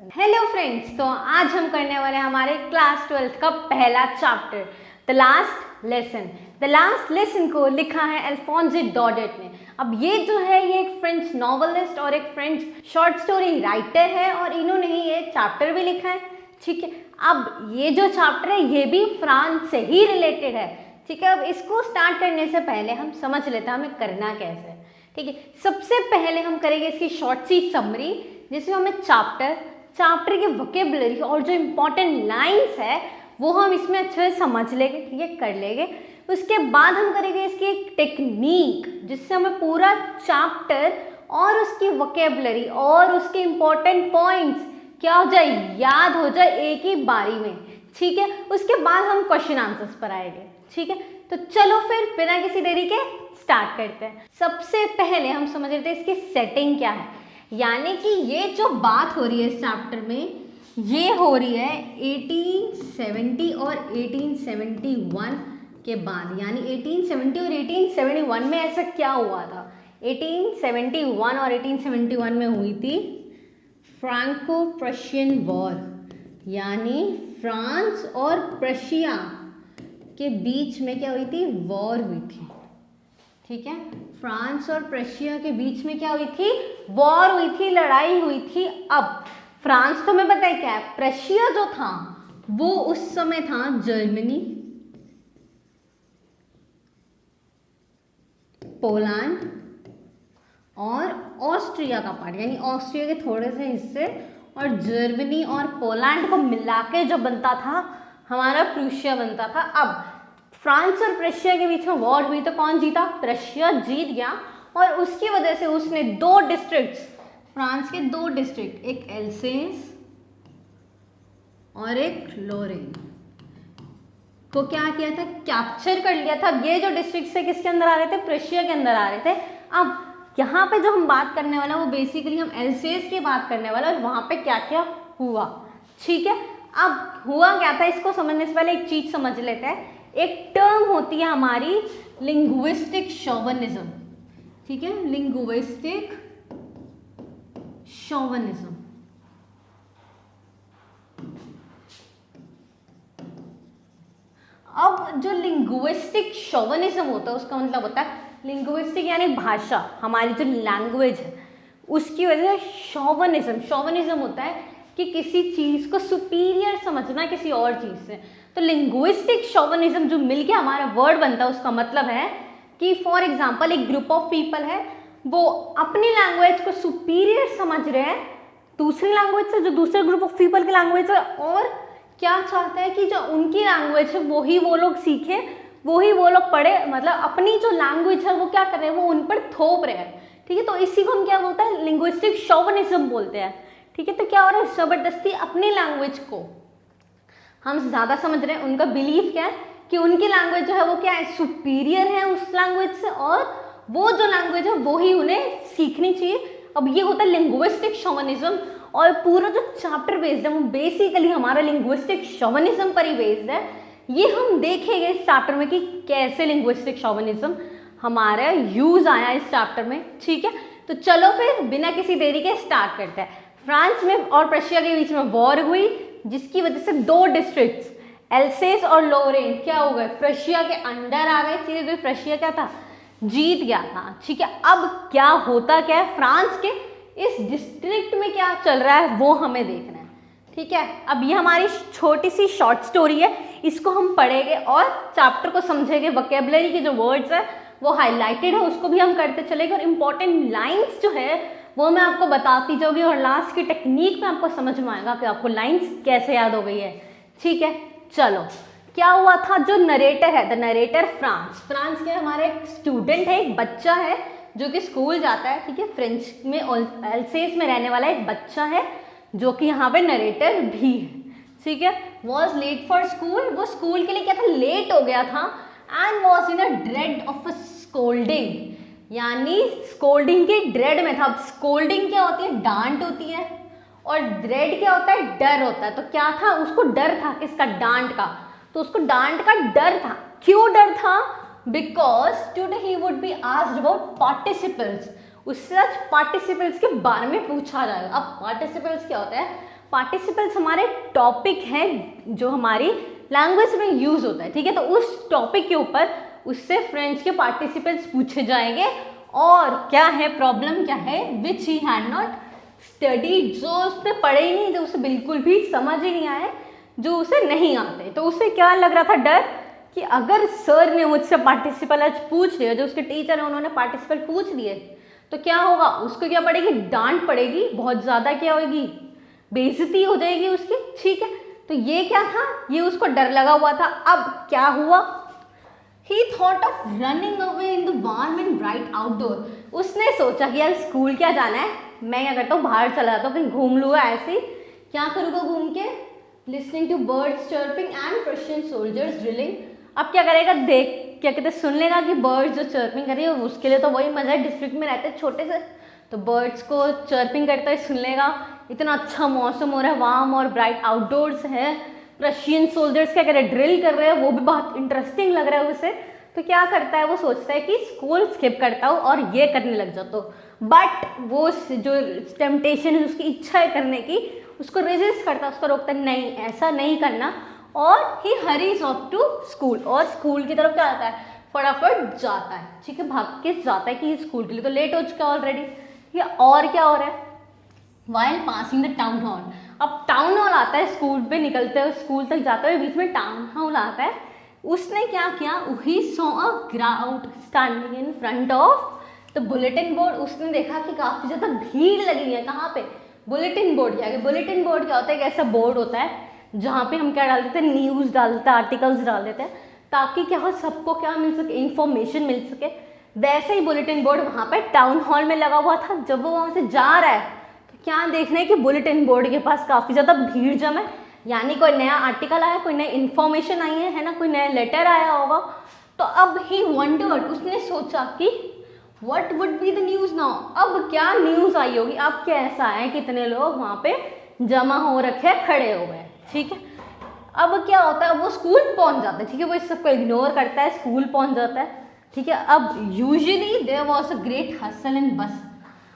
Hello friends, तो आज हम करने वाले हैं हमारे क्लास 12th का पहला chapter the last lesson. The last lesson को लिखा है अल्फोंसे डॉडेट ने। अब ये जो है ये एक फ्रेंच नॉवेलिस्ट और एक फ्रेंच शॉर्ट स्टोरी राइटर है और इन्होंने ही ये चैप्टर भी लिखा है। ठीक है, अब ये जो चैप्टर है ये भी फ्रांस से ही रिलेटेड है। ठीक है, अब इसको स्टार्ट करने से पहले हम समझ लेते हैं हमें करना कैसे है। ठीक है, सबसे पहले हम करेंगे इसकी शॉर्ट सी समरी, जिसमें हमें चैप्टर की वोकेबुलरी और जो इम्पोर्टेंट लाइंस है वो हम इसमें अच्छे से समझ लेंगे। ठीक है, कर लेंगे। उसके बाद हम करेंगे इसकी एक टेक्निक, जिससे हमें पूरा चैप्टर और उसकी वोकेबुलरी और उसके इम्पोर्टेंट पॉइंट्स क्या हो जाए, याद हो जाए एक ही बारी में। ठीक है, उसके बाद हम क्वेश्चन आंसर्स पर आएंगे। ठीक है, तो चलो फिर बिना किसी देरी के स्टार्ट करते हैं। सबसे पहले हम समझ लेते हैं इसकी सेटिंग क्या है, यानी कि ये जो बात हो रही है इस चैप्टर में, ये हो रही है 1870 और 1871 के बाद। यानी 1870 और 1871 में ऐसा क्या हुआ था। 1871 और 1871 में हुई थी फ्रांको प्रशियन वॉर, यानी फ्रांस और प्रशिया के बीच में क्या हुई थी, वॉर हुई थी। ठीक है, फ्रांस और प्रशिया के बीच में क्या हुई थी, वॉर हुई थी, लड़ाई हुई थी। अब फ्रांस तो हमें पता है क्या है, प्रशिया जो था वो उस समय था जर्मनी, पोलैंड और ऑस्ट्रिया का पार्ट, यानी ऑस्ट्रिया के थोड़े से हिस्से और जर्मनी और पोलैंड को मिला के जो बनता था हमारा प्रूशिया बनता था। अब फ्रांस और प्रशिया के बीच में वॉर हुई तो कौन जीता, प्रशिया जीत गया। और उसकी वजह से उसने दो डिस्ट्रिक्ट्स, फ्रांस के दो डिस्ट्रिक्ट, एक एल्सेस और एक लॉरेन को क्या किया था, कैप्चर कर लिया था। ये जो डिस्ट्रिक्ट थे किसके अंदर आ रहे थे, प्रशिया के अंदर आ रहे थे। अब यहाँ पे जो हम बात करने वाला वो बेसिकली हम एल्सेस की बात करने वाला और वहाँ पे क्या क्या हुआ। ठीक है, अब हुआ क्या था इसको समझने से पहले एक चीज समझ लेते हैं। एक टर्म होती है हमारी लिंग्विस्टिक शोविनिज्म। ठीक है, लिंग्विस्टिक शोविनिज्म। अब जो लिंग्विस्टिक शोविनिज्म होता है उसका मतलब होता है लिंग्विस्टिक यानी भाषा, हमारी जो लैंग्वेज है उसकी वजह से शोविनिज्म होता है कि किसी चीज को सुपीरियर समझना किसी और चीज से। तो लिंग्विस्टिक शोविनिज्म जो मिलके हमारा वर्ड बनता है उसका मतलब है कि फॉर एग्जांपल एक ग्रुप ऑफ पीपल है, वो अपनी लैंग्वेज को सुपीरियर समझ रहे हैं दूसरी लैंग्वेज से, जो दूसरे ग्रुप ऑफ पीपल की लैंग्वेज है, और क्या चाहते हैं कि जो उनकी लैंग्वेज है वही वो लोग सीखे, वही वो लोग पढ़े, मतलब अपनी जो लैंग्वेज है वो क्या कर रहे हैं, वो उन पर थोप रहे हैं। ठीक है, तो इसी को हम क्या बोलते हैं, लिंग्विस्टिक शोविनिज्म बोलते हैं। ठीक है, तो क्या हो रहा है, जबरदस्ती अपनी लैंग्वेज को हम ज़्यादा समझ रहे हैं। उनका बिलीफ क्या है कि उनकी लैंग्वेज जो है वो क्या है, सुपीरियर है उस लैंग्वेज से, और वो जो लैंग्वेज है वो ही उन्हें सीखनी चाहिए। अब ये होता है लिंग्विस्टिक शोविनिज्म, और पूरा जो चैप्टर बेस्ड है वो बेसिकली हमारा लिंग्विस्टिक शोविनिज्म पर ही बेस्ड है। ये हम देखेंगे इस चैप्टर में कि कैसे लिंग्विस्टिक शोविनिज्म हमारा यूज आया इस चैप्टर में। ठीक है, तो चलो फिर बिना किसी देरी के स्टार्ट करते हैं। फ्रांस में और प्रशिया के बीच में वॉर हुई, जिसकी वजह से दो डिस्ट्रिक्ट्स एल्सेस और लॉरेन क्या हो गए, प्रशिया के अंडर आ गए। ठीक है, प्रशिया क्या था, जीत गया था। ठीक है, अब क्या होता क्या है, फ्रांस के इस डिस्ट्रिक्ट में क्या चल रहा है वो हमें देखना है। ठीक है, अब ये हमारी छोटी सी शॉर्ट स्टोरी है, इसको हम पढ़ेंगे और चैप्टर को समझेंगे। वोकेबुलरी के जो वर्ड्स है वो हाईलाइटेड है उसको भी हम करते चलेंगे, और इम्पॉर्टेंट लाइन्स जो है वो मैं आपको बताती जाऊंगी, और लास्ट की टेक्निक में आपको समझ में आएगा कि आपको लाइंस कैसे याद हो गई है। ठीक है, चलो क्या हुआ था, जो नरेटर है, द नरेटर फ्रांस के हमारे एक स्टूडेंट है, एक बच्चा है जो कि स्कूल जाता है। ठीक है, फ्रेंच में एल्सेस में रहने वाला एक बच्चा है जो कि यहाँ पे नरेटर भी है। ठीक है, वॉज लेट फॉर स्कूल, वो स्कूल के लिए क्या था, लेट हो गया था, and was in a dread of a scolding, यानी स्कोल्डिंग के ड्रेड में था। अब स्कोल्डिंग क्या होती है, डांट होती है, और ड्रेड क्या होता है, डर होता है। तो क्या था, उसको डर था किसका, डांट का। तो उसको डांट का डर था। क्यों डर था, because today he would be asked about participles, उससे आज पार्टिसिपल्स के बारे में पूछा जाएगा। अब पार्टिसिपल्स क्या होता है, पार्टिसिपल्स हमारे टॉपिक हैं जो हमारी लैंग्वेज में यूज होता है, ठीक है। तो उस टॉपिक के ऊपर उससे फ्रेंच के पार्टिसिपल्स पूछे जाएंगे और क्या है प्रॉब्लम क्या है, विच ही हैड नॉट स्टडी, जो उसने पढ़े ही नहीं, जो उसे बिल्कुल भी समझ ही नहीं आए, जो उसे नहीं आते। तो उसे क्या लग रहा था, डर कि अगर सर ने मुझसे पार्टिसिपल आज पूछ लिया, जो उसके टीचर है उन्होंने पार्टिसिपल पूछ लिए, तो क्या होगा, उसको क्या पड़ेगी, डांट पड़ेगी, बहुत ज़्यादा क्या होगी, बेइज्जती हो जाएगी उसकी, ठीक है। तो ये क्या था, ये उसको डर लगा हुआ था। अब क्या हुआ, ही thought of running away in the warm and bright outdoor. उसने सोचा कि यार स्कूल क्या जाना है, मैं क्या करता हूँ बाहर चला जाता हूँ, कहीं घूम लूँगा, ऐसे ही क्या करूँगा घूम के, listening to birds chirping and Russian soldiers drilling. अब क्या करेगा, देख क्या कहते सुन लेगा कि बर्ड्स जो चर्पिंग कर रही है, उसके लिए तो वही मजा है, डिस्ट्रिक्ट में रहते हैं छोटे से, तो बर्ड्स को चर्पिंग करते हुए सुन लेगा, इतना अच्छा मौसम हो रहा है, वार्म और ब्राइट आउटडोर्स है, रशियन सोल्जर्स क्या कर रहे हैं, ड्रिल कर रहे हैं, वो भी बहुत इंटरेस्टिंग लग रहा है उसे। तो क्या करता है, वो सोचता है कि स्कूल स्किप करता हूँ और ये करने लग जाता हूँ, बट वो जो टेम्पटेशन है, उसकी इच्छा है करने की, उसको रेजिस्ट करता है, उसको रोकता है, नहीं ऐसा नहीं करना, और ही हरीज ऑफ टू स्कूल, और स्कूल की तरफ क्या आता है, फटाफट जाता है, ठीक है, भाग के जाता है कि स्कूल के लिए तो लेट हो चुका है ऑलरेडी, ठीक है। और क्या हो रहा है, while passing the town hall, अब टाउन हॉल आता है, स्कूल पे निकलते हुए, स्कूल तक जाते हुए बीच में टाउन हॉल आता है। उसने क्या किया, he saw a crowd standing in front of the bulletin board. उसने देखा कि काफ़ी ज़्यादा भीड़ लगी है, कहाँ पे, बुलेटिन बोर्ड के आगे। बुलेटिन बोर्ड क्या होता है, एक ऐसा बोर्ड होता है जहाँ पे हम क्या डाल देते हैं, न्यूज़ डाल देते हैं, आर्टिकल्स डाल देते हैं, ताकि क्या हो, सबको क्या मिल सके, इन्फॉर्मेशन मिल सके। वैसे ही बुलेटिन बोर्ड वहाँ पे टाउन हॉल में लगा हुआ था। जब वो वहाँ से जा रहा है तो क्या देखना है कि बुलेटिन बोर्ड के पास काफ़ी ज़्यादा भीड़ जमा है, यानी कोई नया आर्टिकल आया, कोई नई इन्फॉर्मेशन आई है ना, कोई नया लेटर आया होगा। तो अब ही वंडर्ड, उसने सोचा कि what would be the news now, अब क्या न्यूज़ आई होगी, अब क्या ऐसा है कि इतने लोग वहाँ पे जमा हो रखे, खड़े हो गए, ठीक है। अब क्या होता है, वो स्कूल पहुँच जाता है, ठीक है, वो इस सबको इग्नोर करता है, स्कूल पहुँच जाता है, ठीक है। अब usually there was a great hustle and bustle.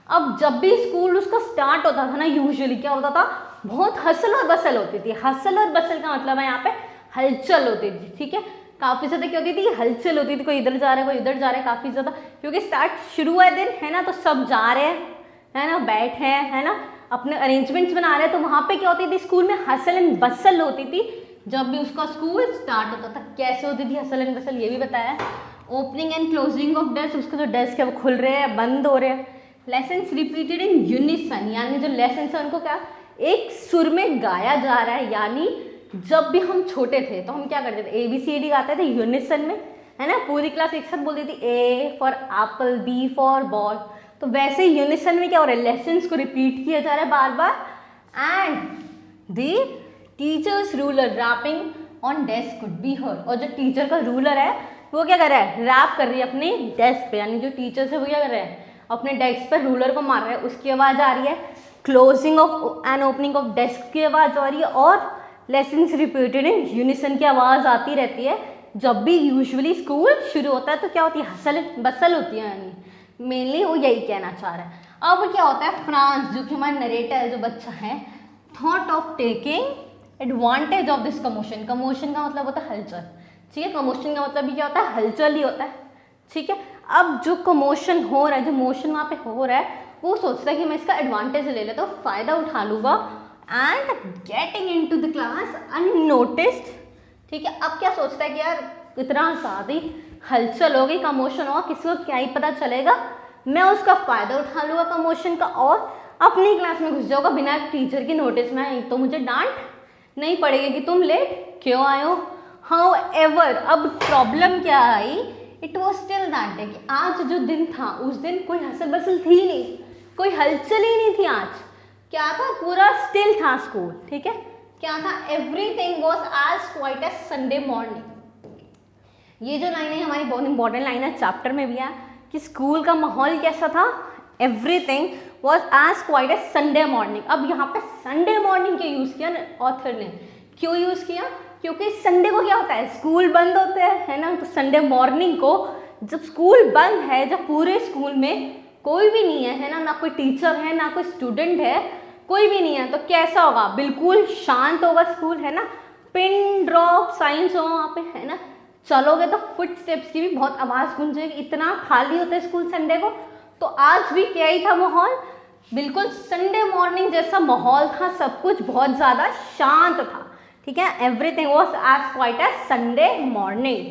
अब जब भी स्कूल उसका स्टार्ट होता था ना, यूजुअली क्या होता था, बहुत हसल और बसल होती थी। हसल और बसल का मतलब है यहाँ पे हलचल होती थी, ठीक है, काफ़ी ज़्यादा क्या होती थी, हलचल होती थी, कोई इधर जा रहा है, कोई इधर जा रहा है, काफ़ी ज़्यादा, क्योंकि स्टार्ट शुरू है दिन, है ना, तो सब जा रहे हैं, है ना, बैठे हैं, है ना, अपने अरेंजमेंट्स बना रहे हैं। तो वहाँ पे क्या होती थी, स्कूल में हसल एंड बसल होती थी जब भी उसका स्कूल स्टार्ट होता था। कैसे होती थी हसल एंड बसल, ये भी बताया। Opening and closing of desk, उसका जो डेस्क है वो खुल रहे हैं, बंद हो रहे हैं। लेसन्स रिपीटेड इन यूनिसन, यानी जो लेसन्स है उनको क्या एक सुर में गाया जा रहा है। यानी जब भी हम छोटे थे तो हम क्या करते थे, ABCD गाते थे यूनिसन में, है ना, पूरी क्लास एक साथ बोलती थी, A for Apple, B for ball. तो वैसे यूनिसन में क्या हो रहा है, लेसन्स को रिपीट किया जा रहा है बार बार। And the teachers ruler rapping on desk could be heard, और जो टीचर का रूलर है वो क्या कर रहा है, रैप कर रही है अपने डेस्क पे, यानी जो टीचर्स है वो क्या कर रहे हैं, अपने डेस्क पर रूलर को मार रहे हैं, उसकी आवाज़ आ रही है। Closing of and opening of desk की आवाज़ आ रही है, और लेसन्स रिपीटेड इन यूनिसन की आवाज़ आती रहती है। जब भी यूजुअली स्कूल शुरू होता है तो क्या होती है, हसल बसल होती है, यानी मेनली वो यही कहना चाह रहा है। अब क्या होता है, फ्रांस जो कि हमारा नरेटर है, जो बच्चा है, thought of taking advantage of this commotion. Commotion का मतलब होता है हलचल, ठीक है, कमोशन का मतलब भी क्या होता है, हलचल ही होता है, ठीक है। अब जो कमोशन हो रहा है, जो मोशन वहाँ पे हो रहा है, वो सोचता है कि मैं इसका एडवांटेज ले लेता हूँ, फ़ायदा उठा लूँगा, and getting into the class unnoticed, ठीक है। अब क्या सोचता है कि यार इतना ज़्यादा हलचल हो गई, कमोशन होगा, किसी को क्या ही पता चलेगा, मैं उसका फ़ायदा उठा लूँगा कमोशन का, और अपनी क्लास में घुस जाऊँगा बिना टीचर की नोटिस में आए, तो मुझे डांट नहीं पड़ेगी कि तुम लेट क्यों आए हो। हाउएवर, अब प्रॉब्लम क्या आई, it was still that day, कि आज जो दिन था उस दिन कोई हसल बसल थी नहीं, कोई हलचल ही नहीं थी। आज क्या था, पूरा स्टिल था स्कूल, ठीक है, क्या था, everything was as quiet as Sunday morning. ये जो लाइन है हमारी बहुत इंपॉर्टेंट लाइन है, चैप्टर में भी है कि स्कूल का माहौल कैसा था, everything was as quiet as Sunday morning. अब यहाँ पे संडे मॉर्निंग क्यों यूज़ किया ऑथर ने, क्यों यूज़ किया, क्योंकि संडे को क्या होता है, स्कूल बंद होते हैं, है ना, तो संडे मॉर्निंग को जब स्कूल बंद है, जब पूरे स्कूल में कोई भी नहीं है, है ना, ना कोई टीचर है ना कोई स्टूडेंट है, कोई भी नहीं है, तो कैसा होगा, बिल्कुल शांत होगा स्कूल, है ना, पिन ड्रॉप साइंस हो वहाँ पे, है ना, चलोगे तो फुट स्टेप्स की भी बहुत आवाज़ गूंजेगी, इतना खाली होता है स्कूल संडे को। तो आज भी क्या ही था माहौल, बिल्कुल संडे मॉर्निंग जैसा माहौल था, सब कुछ बहुत ज़्यादा शांत था, ठीक है, everything was as quiet as Sunday morning.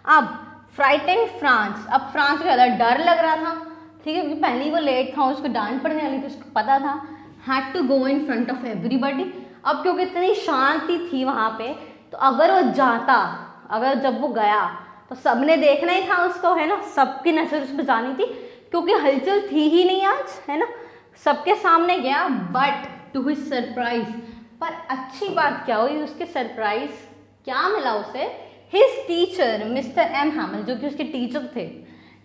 अब फ्राइटेंड फ्रांस, अब फ्रांस को ज़्यादा डर लग रहा था, ठीक है, क्योंकि पहले ही वो लेट था, उसको डांट पड़ने वाली थी, उसको पता था, had to go in front of everybody. अब क्योंकि इतनी शांति थी वहाँ पे, तो अगर वो जाता, अगर जब वो गया तो सबने देखना ही था उसको, है ना, सबकी नजर उस पर जानी थी, क्योंकि हलचल थी ही नहीं आज, है ना, सबके सामने गया। बट टू हिज सरप्राइज, पर अच्छी बात क्या हुई, उसके सरप्राइज क्या मिला उसे, his teacher Mr M Hamel, जो कि उसके टीचर थे,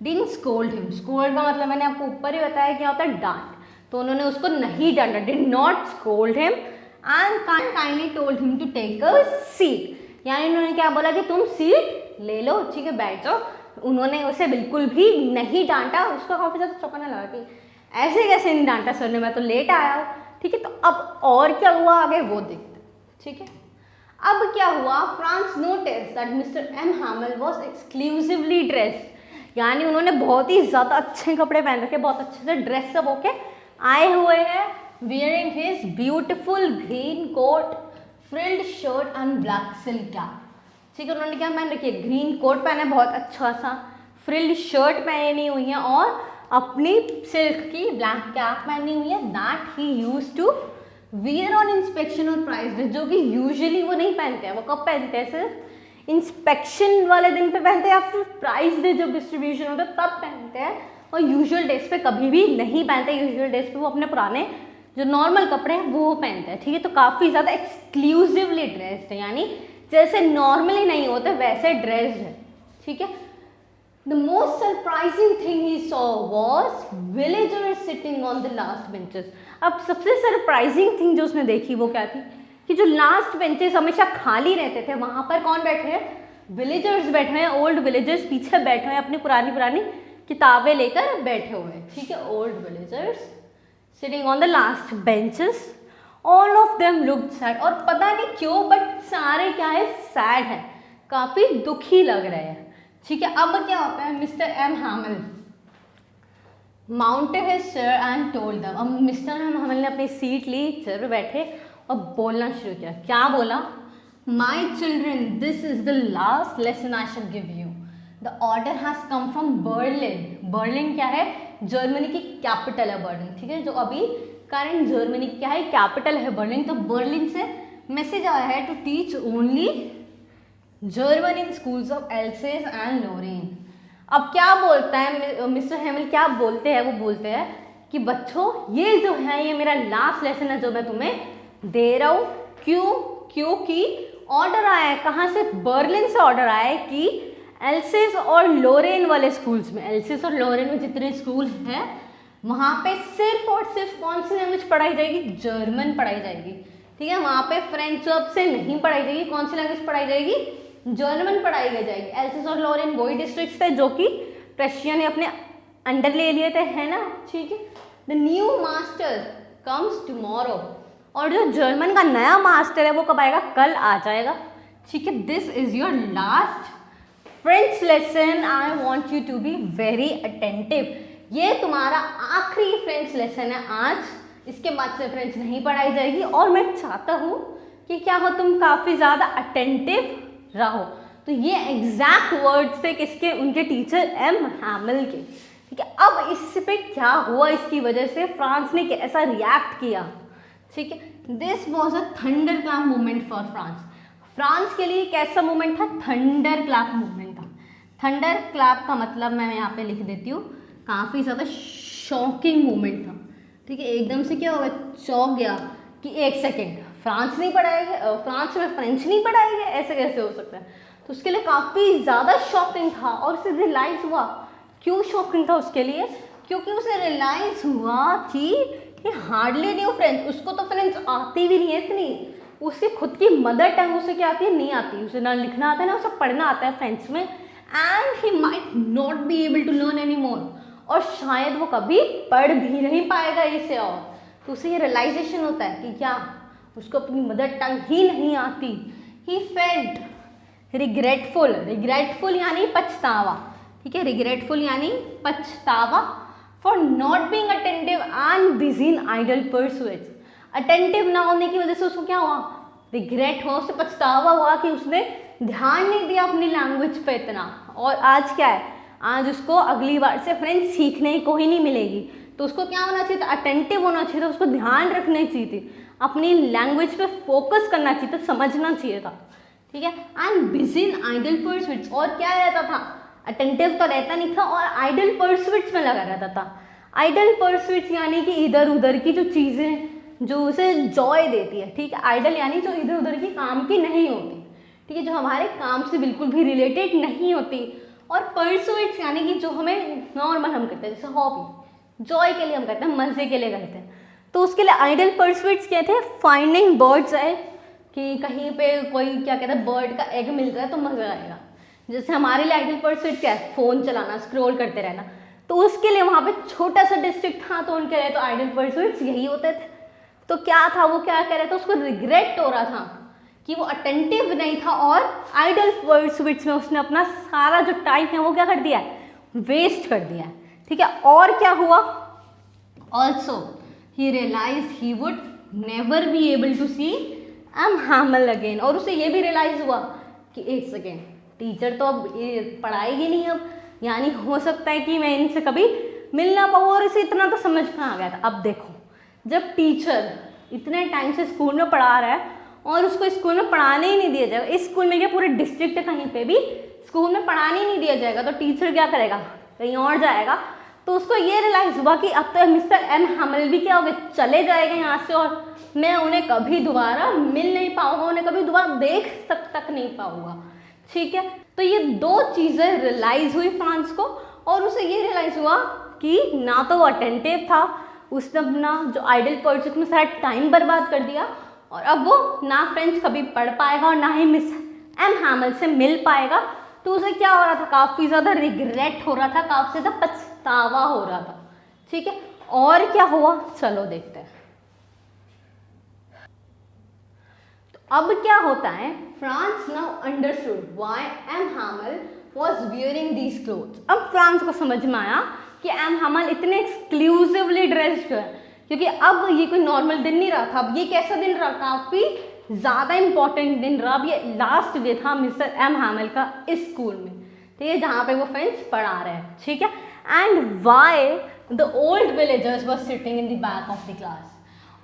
डिडंट स्कोल्ड हिम। स्कोल्ड का मतलब मैंने आपको ऊपर ही बताया क्या होता है, डांट, तो उन्होंने उसको नहीं डांटा, did not scold him and kindly told him to take a seat, यानी उन्होंने क्या बोला कि तुम सीट ले लो, ठीक है, बैठ जाओ। उन्होंने उसे बिल्कुल भी नहीं डांटा, उसको काफ़ी ज़्यादा चौंकाने लगा कि ऐसे कैसे नहीं डांटा सर ने, मैं तो लेट आया हूँ, ठीक है। तो अब और क्या हुआ आगे वो देखते, ठीक है। अब क्या हुआ, Franz notice that Mr M Hamel was exclusively dressed, यानी उन्होंने बहुत ही ज़्यादा अच्छे कपड़े पहन रखे, बहुत अच्छे से ड्रेसअप होके आए हुए हैं, wearing his beautiful green coat, frilled shirt and black silk cap, ठीक है। उन्होंने क्या पहन रखी है, ग्रीन कोट पहना है बहुत अच्छा सा, फ्रिल्ड शर्ट पहनी हुई है और अपनी सिल्क की ब्लैक कैप पहनी हुई है, that he used to wear on inspection और प्राइस ड्रेस, जो कि यूजुअली वो नहीं पहनते हैं। वो कब पहनते हैं, सिर्फ इंस्पेक्शन वाले दिन पे पहनते हैं, या फिर प्राइस डे जब डिस्ट्रीब्यूशन होता है तब पहनते हैं, और यूजुअल डेज पे कभी भी नहीं पहनते। यूजुअल डेज पे वो अपने पुराने जो नॉर्मल कपड़े हैं वो पहनते हैं, ठीक है। तो काफ़ी ज़्यादा एक्सक्लूसिवली ड्रेस्ड है, यानी जैसे नॉर्मली नहीं होते वैसे ड्रेस्ड है, ठीक है। The most surprising thing he saw was villagers sitting on the last benches. अब सबसे सरप्राइजिंग थिंग जो उसने देखी वो क्या थी, कि जो लास्ट बेंचेस हमेशा खाली रहते थे वहाँ पर कौन बैठे हैं, विलेजर्स बैठे हैं, ओल्ड विलेजर्स पीछे बैठे हैं, अपनी पुरानी पुरानी किताबें लेकर बैठे हुए हैं, ठीक है। Old villagers sitting on the last benches, all of them looked sad, और पता नहीं क्यों बट सारे क्या है, सैड है, काफ़ी दुखी लग रहे हैं, ठीक है। अब क्या होता है, Mr M Hamel mounted his chair and told them, अब मिस्टर एम हैमल ने अपनी सीट ली, चेयर पे बैठे और बोलना शुरू किया। क्या बोला, my children this is the last lesson I shall give you, the order has come from Berlin. Berlin क्या है, जर्मनी की कैपिटल है बर्लिन, ठीक है, जो अभी करंट जर्मनी क्या है, कैपिटल है बर्लिन। तो बर्लिन से मैसेज आया है to teach only German in schools of Alsace and Lorraine. अब क्या बोलता है मिस्टर हैमल, क्या बोलते हैं, वो बोलते हैं कि बच्चों ये जो है ये मेरा लास्ट लेसन है जो मैं तुम्हें दे रहा हूँ। क्यों, क्योंकि ऑर्डर आया है, कहाँ से, बर्लिन से ऑर्डर आया है कि एल्सेस और लोरेन वाले स्कूल्स में, एल्सेस और लोरेन में जितने स्कूल हैं वहाँ पे सिर्फ और सिर्फ कौन सी लैंग्वेज पढ़ाई जाएगी, जर्मन पढ़ाई जाएगी, ठीक है। वहाँ पे फ्रेंच अब से नहीं पढ़ाई जाएगी, कौन सी लैंग्वेज पढ़ाई जाएगी, जर्मन पढ़ाई जाएगी। एल्सेस और लोरेन वही डिस्ट्रिक्ट्स थे जो कि रशिया ने अपने अंडर ले लिए थे, है ना, ठीक है। The new master comes tomorrow, और जो जर्मन का नया मास्टर है वो कब आएगा, कल आ जाएगा, ठीक है। This is your last French lesson, I want you to be very attentive. ये तुम्हारा आखिरी फ्रेंच लेसन है आज, इसके बाद से फ्रेंच नहीं पढ़ाई जाएगी, और मैं चाहता हूँ कि क्या हो, तुम काफ़ी ज़्यादा अटेंटिव रहो। तो ये एग्जैक्ट वर्ड्स थे किसके, उनके टीचर एम हैमल के, ठीक है। अब इस पे क्या हुआ, इसकी वजह से फ्रांस ने कैसा रिएक्ट किया, ठीक है। This was a thunder clap moment for France. France के लिए कैसा मोमेंट था, थंडर क्लैप मोमेंट था। थंडर क्लैप का मतलब मैं यहाँ पे लिख देती हूँ, काफ़ी ज़्यादा शॉकिंग मोमेंट था, ठीक है। एकदम से क्या होगा, चौंक गया कि एक सेकेंड, फ्रांस नहीं पढ़ाएगा, फ्रांस में फ्रेंच नहीं पढ़ाएगा, ऐसे कैसे हो सकता है। तो उसके लिए काफ़ी ज़्यादा शॉकिंग था, और उसे रियलाइज़ हुआ, क्यों शॉकिंग था उसके लिए, क्योंकि उसे रियलाइज़ हुआ कि ये हार्डली न्यू फ्रेंच, उसको तो फ्रेंच आती भी नहीं है इतनी, उसकी खुद की मदर टंग उसे क्या आती है, नहीं आती, उसे ना लिखना आता है ना उसे पढ़ना आता है फ्रेंच में, and he might not be able to learn any more, और शायद वो कभी पढ़ भी नहीं पाएगा इसे, और तो उसे ये रियलाइजेशन होता है कि क्या उसको अपनी मदर टंग ही नहीं आती। ही फेल्ट रिग्रेटफुल यानी पछतावा, ठीक है, रिग्रेटफुल यानी पछतावा for not being attentive and busy in idle pursuits. Attentive ना होने की वजह से उसको क्या हुआ, रिग्रेट हुआ, उसे पछतावा हुआ कि उसने ध्यान नहीं दिया अपनी लैंग्वेज पे इतना। और आज क्या है, आज उसको अगली बार से फ्रेंच सीखने को ही नहीं मिलेगी, तो उसको क्या होना चाहिए था, अटेंटिव होना चाहिए था, उसको ध्यान रखना चाहिए थी, अपनी लैंग्वेज पे फोकस करना चाहिए था, समझना चाहिए था, ठीक है। And busy in idle pursuits, और क्या रहता था, अटेंटिव तो रहता नहीं था और आइडल परस्यूट्स में लगा रहता था। आइडल परस्यूट्स यानी कि इधर उधर की जो चीज़ें जो उसे जॉय देती है, ठीक है। आइडल यानी जो इधर उधर की काम की नहीं होती, ठीक है, जो हमारे काम से बिल्कुल भी रिलेटेड नहीं होती। और परस्यूट्स यानी कि जो हमें नॉर्मल हम करते हैं, जैसे हॉबी, जॉय के लिए हम करते हैं, मज़े के लिए करते हैं। तो उसके लिए आइडल परस्यूट्स क्या थे, फाइंडिंग बर्ड्स है कि कहीं पे कोई क्या कहते हैं बर्ड का एग मिल रहा है तो मज़ा आएगा। जैसे हमारे लिए आइडल परस्यूट क्या है, फ़ोन चलाना, स्क्रॉल करते रहना। तो उसके लिए वहाँ पे छोटा सा डिस्ट्रिक्ट था, तो उनके लिए तो आइडल परस्यूट्स यही होते थे। तो क्या था, वो क्या कह रहा था, उसको रिग्रेट हो रहा था कि वो अटेंटिव नहीं था और आइडल परस्यूट्स में उसने अपना सारा जो टाइम है वो क्या कर दिया है, वेस्ट कर दिया है, ठीक है। और क्या हुआ, also he realise he would never be able to see M Hamel again. और उसे ये भी रियलाइज हुआ कि एक सेकेंड, टीचर तो अब ये पढ़ाएगी नहीं अब, यानी हो सकता है कि मैं इनसे कभी मिल ना पाऊँ। और इसे इतना तो समझ में आ गया था। अब देखो, जब टीचर इतने टाइम से स्कूल में पढ़ा रहा है और उसको स्कूल में पढ़ाने ही नहीं दिया जाएगा, इस स्कूल में क्या पूरे डिस्ट्रिक्ट कहीं पे भी स्कूल में पढ़ाने ही नहीं दिया जाएगा, तो टीचर क्या करेगा, कहीं और जाएगा। तो उसको ये रियलाइज़ हुआ कि अब तो मिस्टर एम हैमल भी क्या हो गए, चले जाएंगे यहाँ से और मैं उन्हें कभी दोबारा मिल नहीं पाऊँगा, उन्हें कभी दोबारा देख तक नहीं पाऊँगा, ठीक है। तो ये दो चीज़ें रियलाइज़ हुई फ्रांस को, और उसे ये रियलाइज़ हुआ कि ना तो वो अटेंटिव था, उसने अपना जो आइडल परस्यूट में सारा टाइम बर्बाद कर दिया, और अब वो ना फ्रेंच कभी पढ़ पाएगा और ना ही मिस एम हैमल से मिल पाएगा। तो उसे क्या हो रहा था, काफ़ी ज़्यादा रिग्रेट हो रहा था, काफ़ी ज़्यादा पछतावा हो रहा था, ठीक है। और क्या हुआ, चलो देखते हैं। तो अब क्या होता है, Franz now understood why M Hamel was wearing these clothes. अब फ्रांस को समझ में आया कि एम हैमल इतने एक्सक्लूसिवली ड्रेस्ड है, क्योंकि अब ये कोई नॉर्मल दिन नहीं रहा था, अब ये कैसा दिन रहा, काफ़ी ज़्यादा इंपॉर्टेंट दिन रहा। अब ये लास्ट डे था मिस्टर एम हैमल का इस स्कूल में, ठीक है, जहाँ पे वो फ्रेंच पढ़ा रहे हैं, ठीक है। And why the old villagers were sitting in the back of the class.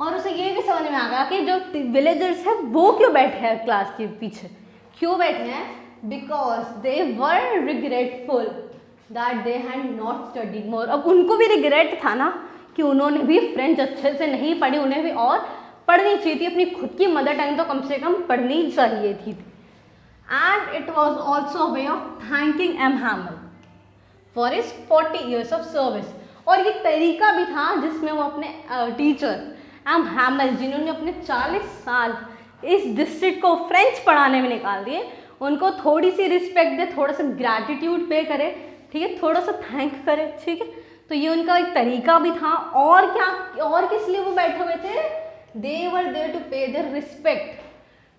और उसे ये भी समझ में आ गया कि जो विलेजर्स हैं वो क्यों बैठे हैं क्लास के पीछे, क्यों बैठे हैं, because they were regretful that they had not studied more. अब उनको भी रिग्रेट था ना कि उन्होंने भी फ्रेंच अच्छे से नहीं पढ़ी, उन्हें भी और पढ़नी चाहिए थी, अपनी खुद की मदर टंग तो कम से कम पढ़नी चाहिए थी। And it was also way of thanking M Hamel for his 40 years of service. और ये तरीका भी था जिसमें वो अपने टीचर एम हैमल, जिन्होंने अपने 40 साल इस डिस्ट्रिक्ट को फ्रेंच पढ़ाने में निकाल दिए, उनको थोड़ी सी रिस्पेक्ट दे, थोड़ा सा ग्रैटिट्यूड पे करे, ठीक है, थोड़ा सा थैंक करे, ठीक है। तो ये उनका एक तरीका भी था। और क्या, और किस लिए वो बैठे हुए थे, they were there to pay their respect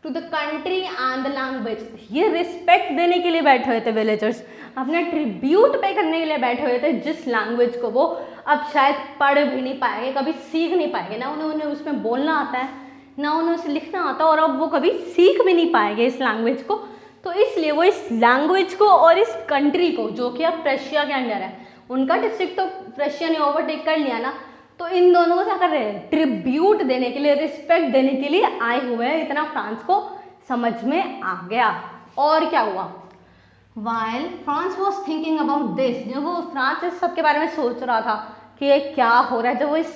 to the country and the language. ये रिस्पेक्ट देने के लिए बैठे हुए थे विलेजर्स, अपना ट्रिब्यूट पे करने के लिए बैठे हुए थे, जिस लैंग्वेज को वो अब शायद पढ़ भी नहीं पाएंगे, कभी सीख नहीं पाएंगे, ना उन्हें उसमें बोलना आता है, ना उन्हें उसे लिखना आता, और अब वो कभी सीख भी नहीं पाएंगे इस लैंग्वेज को। तो इसलिए वो इस लैंग्वेज को और इस कंट्री को, जो कि अब रशिया के अंडर है, उनका डिस्ट्रिक्ट तो रशिया ने ओवरटेक कर लिया ना, तो इन दोनों को क्या कर रहे हैं, ट्रिब्यूट देने के लिए, रिस्पेक्ट देने के लिए आए हुए हैं। इतना फ्रांस को समझ में आ गया। और क्या हुआ, while France was thinking about this, जब वो फ्रांस इस सब के बारे में सोच रहा था कि ये क्या हो रहा है, जब वो इस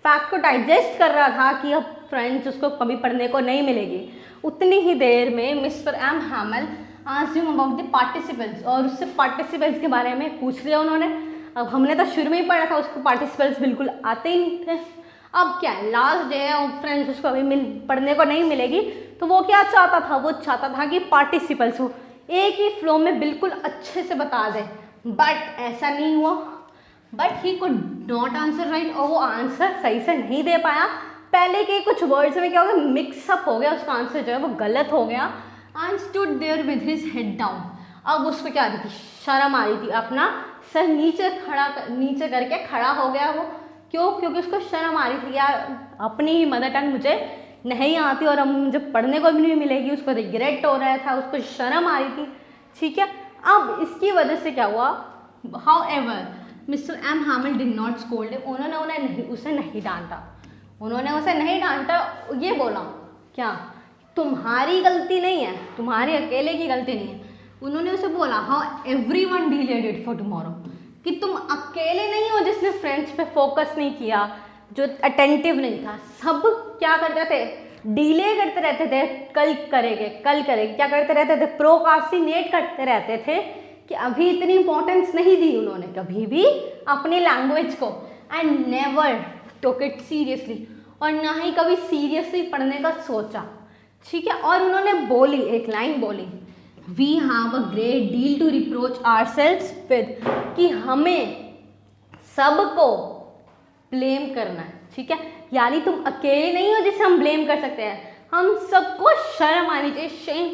फैक्ट को डाइजेस्ट कर रहा था कि अब फ्रेंच उसको कभी पढ़ने को नहीं मिलेगी, उतनी ही देर में Mr M Hamel asked him about the participants, और उससे पार्टिसिपेंट्स के बारे में पूछ लिया उन्होंने। अब हमने तो शुरू में ही पढ़ा था, उसको पार्टिसिपेंट्स बिल्कुल आते ही नहीं थे। अब क्या है, लास्ट डे है और फ्रेंड्स उसको अभी पढ़ने को नहीं मिलेगी, तो वो क्या चाहता था, वो चाहता था कि पार्टिसिपेंट्स को एक ही फ्लो में बिल्कुल अच्छे से बता दें, बट ऐसा नहीं हुआ। But he could not answer right, और वो आंसर सही से नहीं दे पाया। पहले के कुछ वर्ड्स में क्या हो गया, मिक्सअप हो गया, उसका आंसर जो है वो गलत हो गया। And stood there with his head down, अब उसको क्या आ रही थी, शर्म आ रही थी, अपना सर नीचे करके खड़ा हो गया वो। क्यों? क्योंकि उसको शर्म आ रही थी, यार अपनी ही मदर टंग मुझे नहीं आती और अब मुझे पढ़ने को भी नहीं मिलेगी, उसको रिग्रेट हो रहा था, उसको शर्म आ रही थी। ठीक है, अब इसकी वजह से क्या हुआ, however Mr M Hamel did not scold, उन्होंने उसे नहीं डांटा, उन्होंने उसे नहीं डांटा, ये बोला क्या, तुम्हारी गलती नहीं है, तुम्हारी अकेले की गलती नहीं है। उन्होंने उसे बोला how everyone delayed it for tomorrow, कि तुम अकेले नहीं हो जिसने फ्रेंच पे फोकस नहीं किया, जो अटेंटिव नहीं था। सब क्या करते थे, डिले करते रहते थे, कल करेंगे, क्या करते रहते थे, प्रोकास्टिनेट करते रहते थे, कि अभी इतनी इंपॉर्टेंस नहीं दी उन्होंने कभी भी अपनी लैंग्वेज को। And never took it seriously, और ना ही कभी सीरियसली पढ़ने का सोचा। ठीक है, और उन्होंने बोली, एक लाइन बोली, we have a great deal to reproach ourselves with, कि हमें सबको ब्लेम करना है। ठीक है, यानी तुम अकेले नहीं हो जिसे हम ब्लेम कर सकते हैं, हम सबको शर्म आनी चाहिए, शेम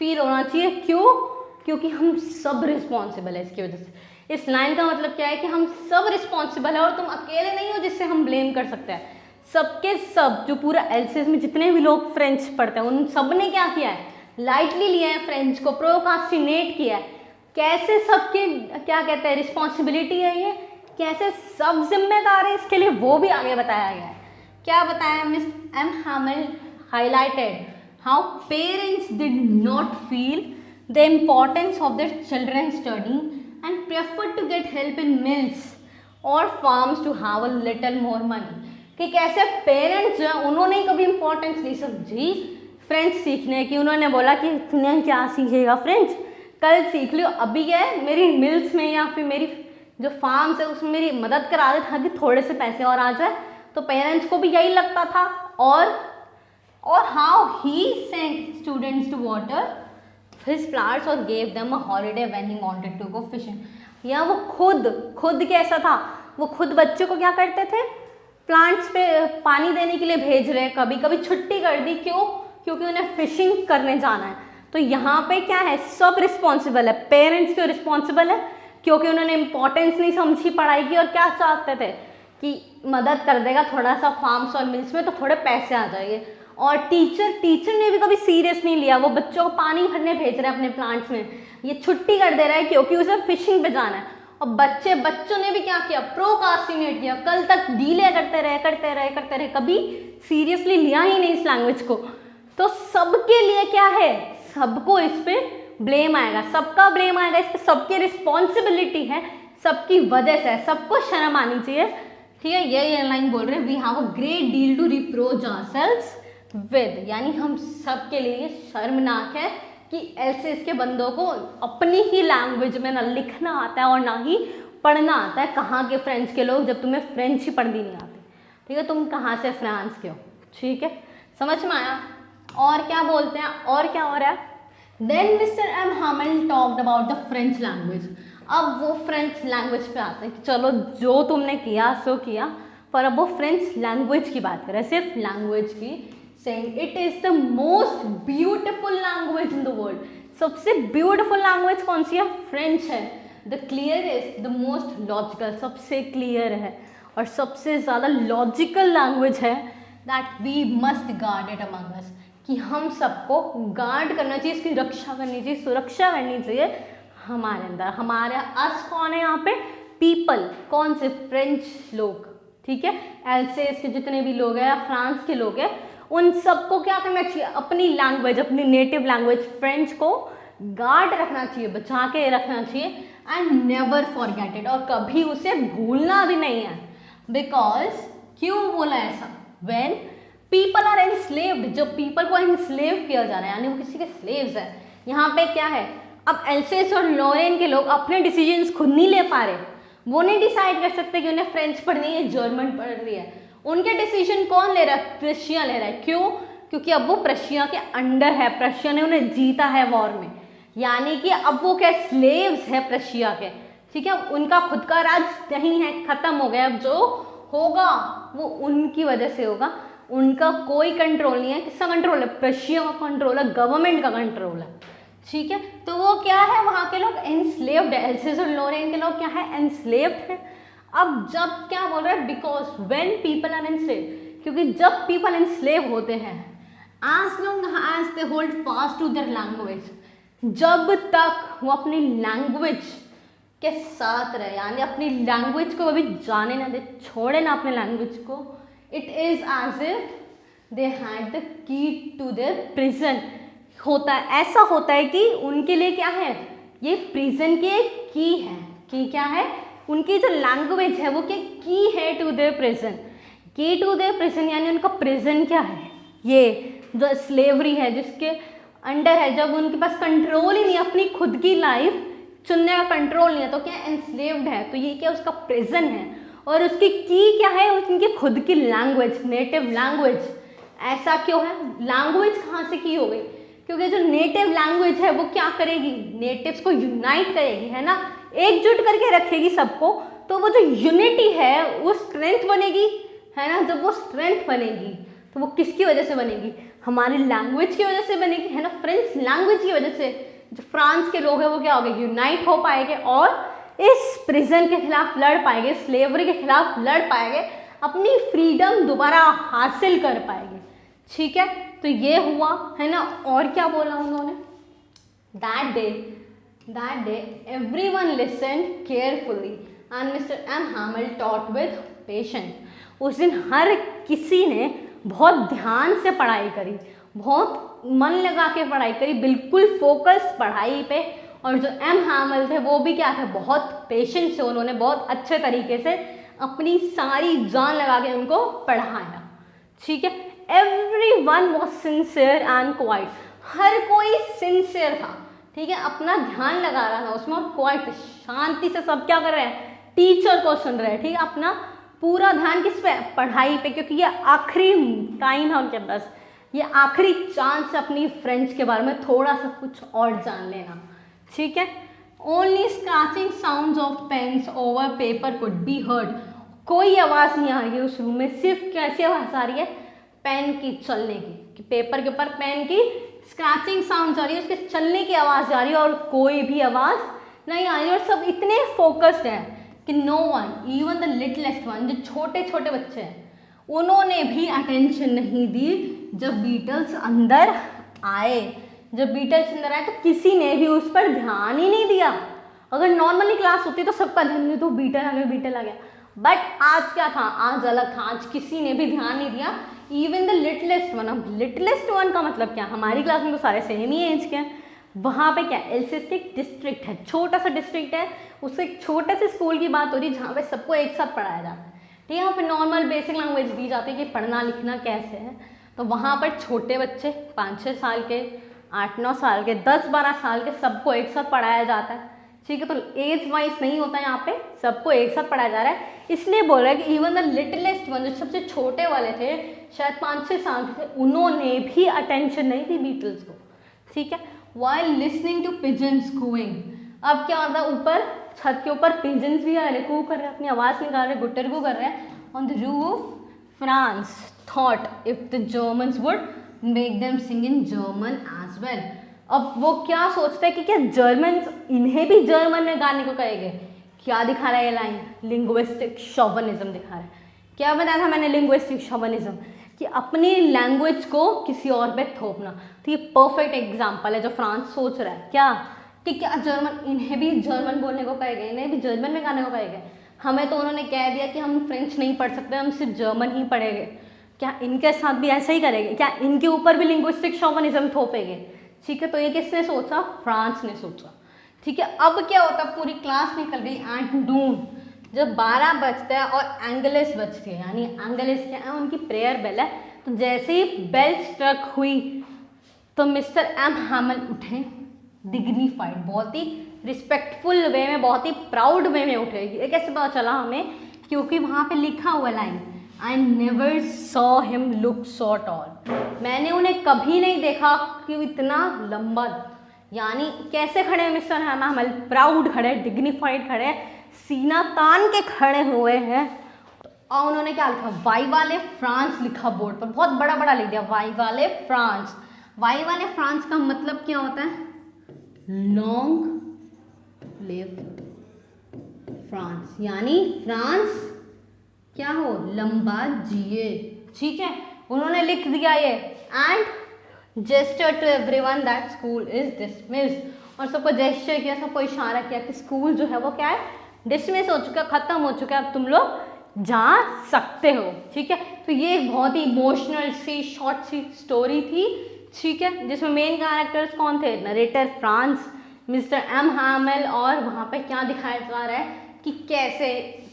फील होना चाहिए। क्यों? क्योंकि हम सब रिस्पॉन्सिबल है इसकी वजह से। इस लाइन का मतलब क्या है कि हम सब रिस्पॉन्सिबल है और तुम अकेले नहीं हो जिससे हम ब्लेम कर सकते हैं। सबके सब, जो पूरा एलसीएस में जितने भी लोग फ्रेंच पढ़ते हैं उन सब ने क्या किया है, लाइटली लिया है फ्रेंच को, प्रोकास्टिनेट किया है। कैसे सबके क्या कहते हैं रिस्पॉन्सिबिलिटी है ये, कैसे सब जिम्मेदार है इसके लिए, वो भी आगे बताया गया है। क्या बताया, Miss M Hamel highlighted how parents did not feel the importance of their children study and prefer to get help in mills और farms to have a little more money, कि कैसे पेरेंट्स जो है उन्होंने कभी इम्पोर्टेंस नहीं समझी French सीखने की। उन्होंने बोला कि तूने क्या सीखेगा फ्रेंच, कल सीख लियो, अभी क्या है मेरी मिल्स में या फिर मेरी जो फार्म्स है उसमें मेरी मदद करा दे ताकि थोड़े से पैसे और आ जाए। तो पेरेंट्स को भी यही लगता था। और how he sent students to water his flowers और gave them a holiday when he wanted to go fishing, या वो खुद कैसा था, वो खुद बच्चों को क्या करते थे, प्लांट्स पे पानी देने के लिए भेज रहे हैं, कभी कभी छुट्टी कर दी। क्यों? क्योंकि उन्हें फिशिंग करने जाना है। तो यहाँ पे क्या है, सब रिस्पॉन्सिबल है। पेरेंट्स क्यों रिस्पॉन्सिबल है, क्योंकि उन्होंने इंपॉर्टेंस नहीं समझी पढ़ाई की और क्या चाहते थे कि मदद कर देगा थोड़ा सा फार्म्स और मिल्स में तो थोड़े पैसे आ जाएंगे। और टीचर ने भी कभी सीरियस नहीं लिया, वो बच्चों को पानी भरने भेज रहे हैं अपने प्लांट्स में, ये छुट्टी कर दे रहा है क्योंकि उसे फिशिंग पे जाना है। और बच्चों ने भी क्या किया, प्रोकास्टिनेट किया, कल तक डीले करते रहे, कभी सीरियसली लिया ही नहीं इस लैंग्वेज को। तो सबके लिए क्या है, सबको इस पे ब्लेम आएगा, सबका ब्लेम आएगा इस पे, सबकी रिस्पॉन्सिबिलिटी है, सबकी वजह से, सबको शर्म आनी चाहिए। ठीक है, ये लाइन बोल रहे हैं, we have a great deal to reproach ourselves with, यानी हम सबके लिए शर्मनाक है कि एलसीएस के बंदों को अपनी ही लैंग्वेज में ना लिखना आता है और ना ही पढ़ना आता है। कहाँ के फ्रेंच के लोग, जब तुम्हें फ्रेंच ही पढ़नी नहीं आती। ठीक है, तुम कहाँ से फ्रांस के हो। ठीक है, समझ में आया। और क्या बोलते हैं, और क्या हो रहा है, then Mr M Hamel talked about the French language. अब वो फ्रेंच लैंग्वेज पे आते हैं कि चलो जो तुमने किया सो किया, पर अब वो फ्रेंच लैंग्वेज की बात करें, सिर्फ लैंग्वेज की, saying it is the most beautiful language in the world। सबसे ब्यूटीफुल लैंग्वेज कौन सी है, फ्रेंच है। The clearest, the most logical, सबसे क्लियर है और सबसे ज़्यादा लॉजिकल लैंग्वेज है। That we must guard it among us, कि हम सबको गार्ड करना चाहिए, इसकी रक्षा करनी चाहिए, सुरक्षा करनी चाहिए हमारे अंदर। हमारे अस कौन है यहाँ पे, पीपल, कौन से, फ्रेंच लोग। ठीक है, एलसीएस के जितने भी लोग हैं या फ्रांस के लोग हैं, उन सबको क्या करना चाहिए, अपनी लैंग्वेज, अपनी नेटिव लैंग्वेज फ्रेंच को गार्ड रखना चाहिए, बचा के रखना चाहिए। एंड नेवर फॉरगेट इट, और कभी उसे भूलना भी नहीं है। बिकॉज, क्यों बोला ऐसा, व्हेन पीपल आर एनस्लेव्ड, जब पीपल को एनस्लेव किया जा रहा है, यानी वो किसी के स्लेव्स है। यहाँ पे क्या है, अब एल्सेस और लॉरेन के लोग अपने डिसीजंस खुद नहीं ले पा रहे, वो नहीं डिसाइड कर सकते कि उन्हें फ्रेंच पढ़नी है, जर्मन पढ़नी है। उनके डिसीजन कौन ले रहा है, प्रशिया ले रहा है। क्यों? क्योंकि अब वो प्रशिया के अंडर है, प्रशिया ने उन्हें जीता है वॉर में, यानी कि अब वो क्या, स्लेव्स है प्रशिया के। ठीक है, उनका खुद का राज नहीं है, खत्म हो गया। अब जो होगा वो उनकी वजह से होगा, उनका कोई कंट्रोल नहीं है। किसका कंट्रोल है? प्रशिया का कंट्रोल है, गवर्नमेंट का कंट्रोल है। ठीक है, तो वो क्या है, वहाँ के लोग एनस्लेव्ड है, एल्सेस और लॉरेन के लोग क्या है, एनस्लेव्ड है। अब जब क्या बोल रहा है, because when people are enslaved, क्योंकि जब पीपल एनस्लेव होते हैं, as long as they hold fast to their language, जब तक वो अपनी लैंग्वेज के साथ रहे, यानी अपनी लैंग्वेज को कभी जाने ना दे, छोड़े ना अपने लैंग्वेज को, it is as if they had the key to their prison. होता है, ऐसा होता है कि उनके लिए क्या है, ये प्रिजन की एक की है। की क्या है? उनकी जो लैंग्वेज है वो क्या की है टू देयर प्रिजन। की टू देयर प्रिजन यानी उनका प्रिजन क्या है, ये जो स्लेवरी है, जिसके अंडर है, जब उनके पास कंट्रोल ही नहीं, अपनी खुद की लाइफ चुनने का कंट्रोल नहीं है, तो क्या एनस्लेव्ड है। तो ये क्या उसका प्रिजन है, और उसकी की क्या है, उनकी खुद की लैंग्वेज, नेटिव लैंग्वेज। ऐसा क्यों है? लैंग्वेज कहाँ से की हो गई? क्योंकि जो नेटिव लैंग्वेज है वो क्या करेगी, नेटिव्स को यूनाइट करेगी, है ना, एकजुट करके रखेगी सबको। तो वो जो यूनिटी है वो स्ट्रेंथ बनेगी, है ना। जब वो स्ट्रेंथ बनेगी तो वो किसकी वजह से बनेगी, हमारी लैंग्वेज की वजह से बनेगी, है ना, फ्रेंच लैंग्वेज की वजह से। जो फ्रांस के लोग हैं वो क्या हो गए, यूनाइट हो पाएंगे और इस प्रिजन के खिलाफ लड़ पाएंगे, स्लेवरी के खिलाफ लड़ पाएंगे, अपनी फ्रीडम दोबारा हासिल कर पाएंगे। ठीक है, तो ये हुआ, है ना। और क्या बोला उन्होंने, that day everyone listened carefully and Mr M Hamel taught with patience. उस दिन हर किसी ने बहुत ध्यान से पढ़ाई करी, बहुत मन लगा के पढ़ाई करी, बिल्कुल फोकस पढ़ाई पे। और जो एम हैमल थे वो भी क्या थे, बहुत पेशेंस से उन्होंने बहुत अच्छे तरीके से अपनी सारी जान लगा के उनको पढ़ाया। ठीक है, everyone was sincere and quiet. हर कोई सिंसियर था, ठीक है, अपना ध्यान लगा रहा था उसमें, और क्वाइट, शांति से सब क्या कर रहे हैं, टीचर को सुन रहे हैं। ठीक है, अपना पूरा ध्यान किस पे, पढ़ाई पे, क्योंकि ये आखिरी टाइम है उनके पास, ये आखिरी चांस है अपनी फ्रेंच के बारे में थोड़ा सा कुछ और जान लेना। ठीक है, only scratching sounds of pens over paper could be heard. कोई आवाज़ नहीं आ रही है उस रूम में, सिर्फ कैसी आवाज़ आ रही है, पेन की चलने की, कि पेपर के ऊपर पेन की स्क्रैचिंग साउंड आ रही है, उसके चलने की आवाज़ आ रही है, और कोई भी आवाज़ नहीं आ रही। और सब इतने फोकस्ड हैं कि no one, even the littlest one, जो छोटे छोटे बच्चे हैं, उन्होंने भी अटेंशन नहीं दी जब बीटल्स अंदर आए। जब बीटल्स अंदर आए तो किसी ने भी उस पर ध्यान ही नहीं दिया। अगर नॉर्मली क्लास होती तो सबका ध्यान नहीं, तो बीटल आ गया, बीटल आ गया। बट आज क्या था, आज अलग था, आज किसी ने भी ध्यान नहीं दिया, इवन द लिटलेस्ट वन। अब लिटलेस्ट वन का मतलब क्या, हमारी क्लास में तो सारे सेम ही एज के हैं। वहाँ पे क्या, एल्सेस के एक डिस्ट्रिक्ट है, छोटा सा डिस्ट्रिक्ट है, उससे एक छोटे से स्कूल की बात हो रही है जहाँ पे सबको एक साथ पढ़ाया जाता है। ठीक है, यहाँ पे नॉर्मल बेसिक लैंग्वेज दी जाती है कि पढ़ना लिखना कैसे है। तो वहाँ पर छोटे बच्चे 5-6 साल के, 8-9 साल के, 10-12 साल के, सबको एक साथ पढ़ाया जाता है। ठीक है, तो एज वाइज नहीं होता यहाँ पे, सबको एक साथ पढ़ाया जा रहा है। इसलिए बोल रहा है कि इवन द लिटलेस्ट वन, जो सबसे छोटे वाले थे, शायद 5-6 साल के थे, उन्होंने भी अटेंशन नहीं दी बीटल्स को। ठीक है, while listening to pigeons cooing. अब क्या होता है, ऊपर छत के ऊपर पिजन्स भी आ रहे, कू कर रहे हैं, अपनी आवाज़ निकाल रहे, गुट्टर को कर रहे हैं। On the roof Franz thought if the Germans would make them sing in German as well. अब वो क्या सोचते हैं कि क्या जर्मन्स इन्हें भी जर्मन में गाने को कहेंगे। क्या दिखा रहा है ये लाइन, लिंग्विस्टिक शोविनिज्म दिखा रहा है। क्या बताया था मैंने, लिंग्विस्टिक शोविनिज्म, कि अपनी लैंग्वेज को किसी और पे थोपना। तो ये परफेक्ट एग्जाम्पल है जो फ्रांस सोच रहा है, क्या कि क्या जर्मन, इन्हें भी जर्मन बोलने को कहेंगे, इन्हें भी जर्मन में गाने को कहेंगे। हमें तो उन्होंने कह दिया कि हम फ्रेंच नहीं पढ़ सकते, हम सिर्फ जर्मन ही पढ़ेंगे, क्या इनके साथ भी ऐसा ही करेंगे, क्या इनके ऊपर भी लिंग्विस्टिक शोविनिज्म थोपेंगे। ठीक है, तो ये किसने सोचा, फ्रांस ने सोचा। ठीक है, अब क्या होता है, पूरी क्लास निकल गई एट नून, जब 12 बजता है और एंगलिस बजती है, यानी एंगलिस क्या है, उनकी प्रेयर बेल है। तो जैसे ही बेल स्ट्रक हुई तो मिस्टर एम हैमल उठे, डिग्निफाइड, बहुत ही रिस्पेक्टफुल वे में, बहुत ही प्राउड वे में उठे। ये कैसे पता चला हमें, क्योंकि वहाँ पे लिखा हुआ line, I never saw him look so tall. मैंने उन्हें कभी नहीं देखा कि वो इतना लंबा, यानी कैसे खड़े हैं मिस्टर हैमल, प्राउड खड़े हैं, डिग्निफाइड खड़े हैं, सीना तान के खड़े हुए हैं। और उन्होंने क्या लिखा, वाई वाले फ्रांस लिखा बोर्ड पर, बहुत बड़ा बड़ा लिख दिया, वाई वाले फ्रांस। वाई वाले फ्रांस का मतलब क्या होता है, लॉन्ग लिव फ्रांस, यानी फ्रांस क्या हो, लंबा जिए। ठीक है, उन्होंने लिख दिया ये, and gesture to everyone that school is dismissed, और सबको जेस्चर किया, सबको इशारा किया कि स्कूल जो है वो क्या है, डिसमिस हो चुका, खत्म हो चुका है, अब तुम लोग जा सकते हो। ठीक है, तो ये एक बहुत ही इमोशनल सी शॉर्ट सी स्टोरी थी। ठीक है, जिसमें मेन कैरेक्टर्स कौन थे, narrator Franz, Mr M Hamel, और वहाँ पे क्या दिखाया जा रहा है कि कैसे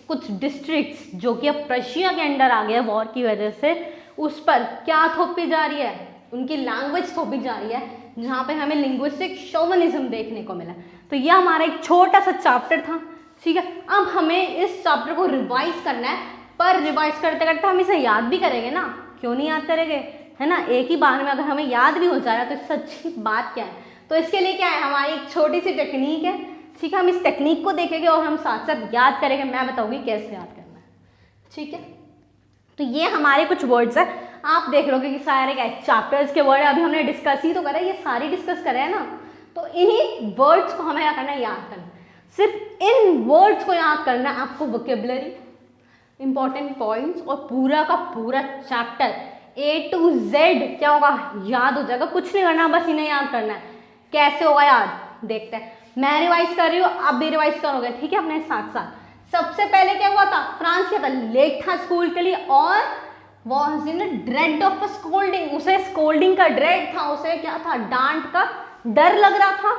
कुछ डिस्ट्रिक्ट्स जो कि अब प्रशिया के अंडर आ गया वॉर की वजह से, उस पर क्या थोपी जा रही है, उनकी लैंग्वेज थोपी जा रही है, जहाँ पे हमें लिंग्विस्टिक शोविनिज्म देखने को मिला। तो यह हमारा एक छोटा सा चैप्टर था। ठीक है, अब हमें इस चैप्टर को रिवाइज करना है, पर रिवाइज करते करते हम इसे याद भी करेंगे ना, क्यों नहीं याद करेंगे, है ना। एक ही बार में अगर हमें याद भी हो जाएगा तो इससे अच्छी बात क्या है। तो इसके लिए क्या है, हमारी एक छोटी सी टेक्निक है। ठीक है, हम इस टेक्निक को देखेंगे और हम साथ साथ याद करेंगे, मैं बताऊंगी कैसे याद करना है। ठीक है, तो ये हमारे कुछ वर्ड्स है, आप देख लोगे कि सारे क्या चैप्टर्स के वर्ड अभी हमने डिस्कस ही तो करा है, ये सारी डिस्कस करे हैं ना। तो इन्हीं वर्ड्स को हमें क्या करना है, याद करना है, सिर्फ इन वर्ड्स को याद करना है आपको, वोकेबुलरी, इंपॉर्टेंट पॉइंट्स, और पूरा का पूरा चैप्टर A to Z क्या होगा, याद हो जाएगा। कुछ नहीं करना, बस इन्हें याद करना है। कैसे होगा याद, देखते हैं। मैं रिवाइज कर रही हूँ, आप भी रिवाइज करोगे। ठीक है, अपने साथ साथ। सबसे पहले क्या हुआ था, फ्रांस क्या था, लेट था स्कूल के लिए, और was in dread of scolding, उसे स्कोल्डिंग का ड्रेड था, उसे क्या था, डांट का डर लग रहा था।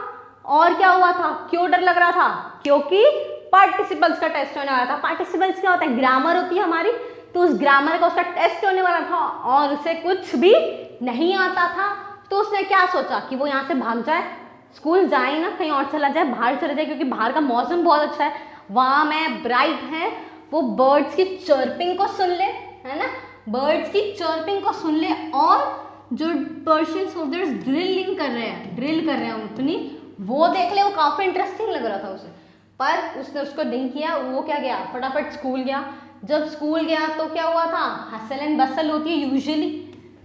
और क्या हुआ था, क्यों डर लग रहा था, क्योंकि पार्टिसिपल्स का टेस्ट होने वाला था। पार्टिसिपल्स क्या होता है, ग्रामर होती है हमारी, तो उस ग्रामर का उसका टेस्ट होने वाला था और उसे कुछ भी नहीं आता था। तो उसने क्या सोचा कि वो यहाँ से भाग जाए, स्कूल जाए ना, कहीं और चला जाए, बाहर चला जाए, क्योंकि बाहर का मौसम बहुत अच्छा है, वहाँ में ब्राइट है, वो बर्ड्स की चर्पिंग को सुन ले, है ना, बर्ड्स की चर्पिंग को सुन ले, और जो पर्शियन सोल्जर्स ड्रिल कर रहे हैं अपनी, वो देख ले, वो काफ़ी इंटरेस्टिंग लग रहा था उसे। पर उसने उसको नहीं किया, वो क्या गया, फटाफट स्कूल गया। जब स्कूल गया तो क्या हुआ था, हसल एंड बसल होती है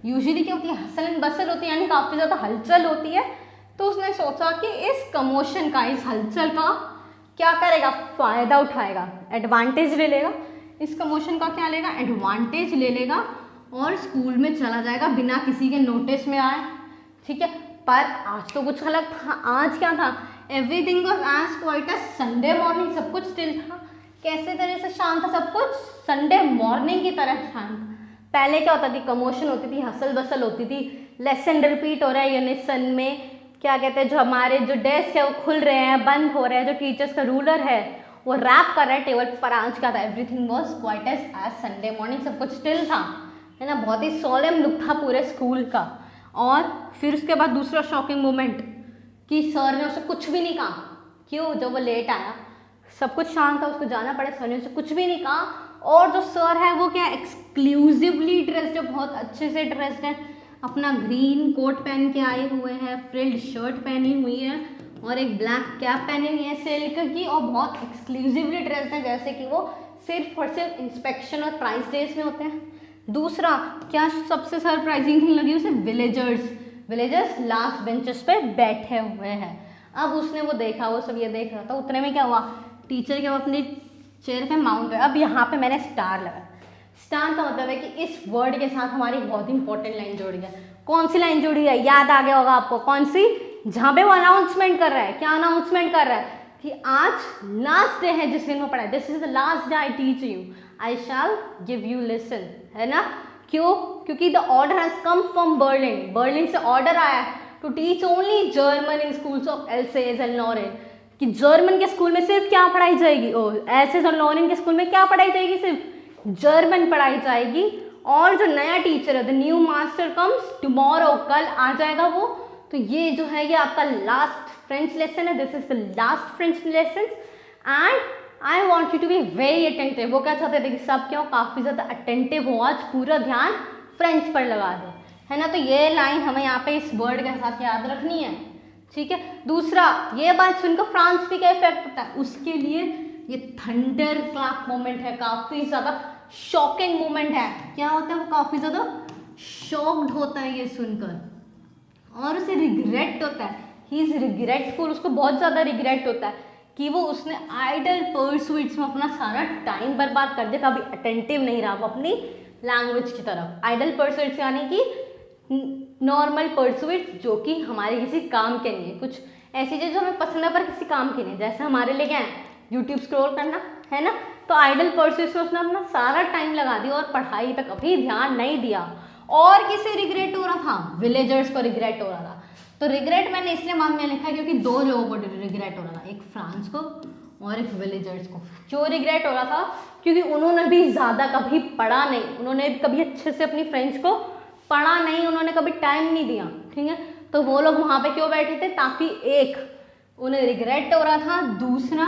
यूजुअली क्या होती है, हसल एंड बसल होती है, यानी काफ़ी ज़्यादा हलचल होती है। तो उसने सोचा कि इस कमोशन का, इस हलचल का क्या करेगा, फ़ायदा उठाएगा, एडवांटेज ले लेगा, इस कमोशन का क्या लेगा, एडवांटेज ले लेगा, और स्कूल में चला जाएगा बिना किसी के नोटिस में आए। ठीक है, पर आज तो कुछ अलग था। आज क्या था, everything was as quiet a Sunday morning, सब कुछ स्टिल था। कैसे तरह से शांत था सब कुछ, संडे मॉर्निंग की तरह शांत। पहले क्या होता थी, कमोशन होती थी, हसल बसल होती थी, लेसन रिपीट हो रहा है यूनिसन में, क्या कहते हैं, जो हमारे जो डेस्क है वो खुल रहे हैं, बंद हो रहे हैं, जो टीचर्स का रूलर है वो रैप कर रहा है टेबल पर। आज क्या था, everything was quiet as Sunday morning, सब कुछ स्टिल था, है ना, बहुत ही सोलेम लुक था पूरे स्कूल का। और फिर उसके बाद दूसरा शॉकिंग मोमेंट कि सर ने उसे कुछ भी नहीं कहा। क्यों, जब वो लेट आया सब कुछ शांत था, उसको जाना पड़े, सर ने उसे कुछ भी नहीं कहा। और जो सर है वो क्या, एक्सक्लूसिवली ड्रेस्ड है, बहुत अच्छे से ड्रेस्ड है, अपना ग्रीन कोट पहन के आए हुए हैं, फ्रिल्ड शर्ट पहनी हुई है, और एक ब्लैक कैप पहनी हुई है सिल्क की, और बहुत एक्सक्लूसिवली ड्रेस्ड है, जैसे कि वो सिर्फ और सिर्फ इंस्पेक्शन और प्राइस डेज में होते हैं। दूसरा क्या सबसे सरप्राइजिंग थिंग लगी उसे, विलेजर्स लास्ट बेंचेस पे बैठे हुए हैं। अब उसने वो देखा, वो सब ये देख रहा था, उतने में क्या हुआ, टीचर के वो अपने चेयर पे माउंट हुए। अब यहाँ पे मैंने स्टार लगा, स्टार का मतलब है कि इस वर्ड के साथ हमारी बहुत इंपॉर्टेंट लाइन जोड़ी है। कौन सी लाइन जोड़ी है, याद आ गया होगा आपको, कौन सी, जहाँ पे वो अनाउंसमेंट कर रहा है। क्या अनाउंसमेंट कर रहा है कि आज लास्ट डे है जिस दिन वो पढ़ाए, this is the last day I teach you, I shall give you lesson, है ना। क्यों, क्योंकि the order has come from Berlin से ऑर्डर आया है to teach only German in schools of Alsace and Lorraine, कि जर्मन के school में सिर्फ क्या पढ़ाई जाएगी, एल्सेस और लॉरेन के स्कूल में क्या पढ़ाई जाएगी, सिर्फ जर्मन पढ़ाई जाएगी। और जो नया टीचर है, the new master comes tomorrow, कल आ जाएगा वो। तो ये जो है ये आपका लास्ट फ्रेंच लेसन है, this is the last French lesson, and I want you to be very attentive. वो क्या चाहते थे कि सब क्यों काफ़ी ज़्यादा अटेंटिव हो, आज पूरा ध्यान फ्रेंच पर लगा दे, है ना। तो ये लाइन हमें यहाँ पे इस वर्ड के साथ याद रखनी है। ठीक है। दूसरा, ये बात सुनकर फ्रांस पे क्या इफेक्ट होता है, उसके लिए ये थंडर क्लैप मोमेंट है, काफी ज्यादा शॉकिंग मोमेंट है। क्या होता है, वो काफी ज्यादा शॉक्ड होता है ये सुनकर और उसे रिग्रेट होता है, ही इज रिग्रेटफुल, उसको बहुत ज्यादा रिग्रेट होता है कि वो उसने आइडल परसुइट्स में अपना सारा टाइम बर्बाद कर दिया, कभी अटेंटिव नहीं रहा वो अपनी लैंग्वेज की तरफ। आइडल परसुइट्स यानी कि नॉर्मल परसुइट्स जो कि हमारे किसी काम के नहीं है, कुछ ऐसी चीज़ जो हमें पसंद है पर किसी काम की नहीं, जैसे हमारे लिए क्या है, यूट्यूब स्क्रॉल करना है ना। तो आइडल परसुइट्स में उसने अपना सारा टाइम लगा दिया और पढ़ाई पे कभी ध्यान नहीं दिया। और किसे रिग्रेट हो रहा था, विलेजर्स को रिग्रेट हो रहा था। तो रिग्रेट मैंने इसलिए में लिखा क्योंकि दो लोगों को रिग्रेट हो रहा था, एक फ्रांस को और एक विलेजर्स को। क्यों रिग्रेट हो रहा था, क्योंकि उन्होंने भी ज़्यादा कभी पढ़ा नहीं, उन्होंने कभी अच्छे से अपनी फ्रेंच को पढ़ा नहीं, उन्होंने कभी टाइम नहीं दिया, ठीक है। तो वो लोग वहाँ पे क्यों बैठे थे, ताकि एक उन्हें रिग्रेट हो रहा था, दूसरा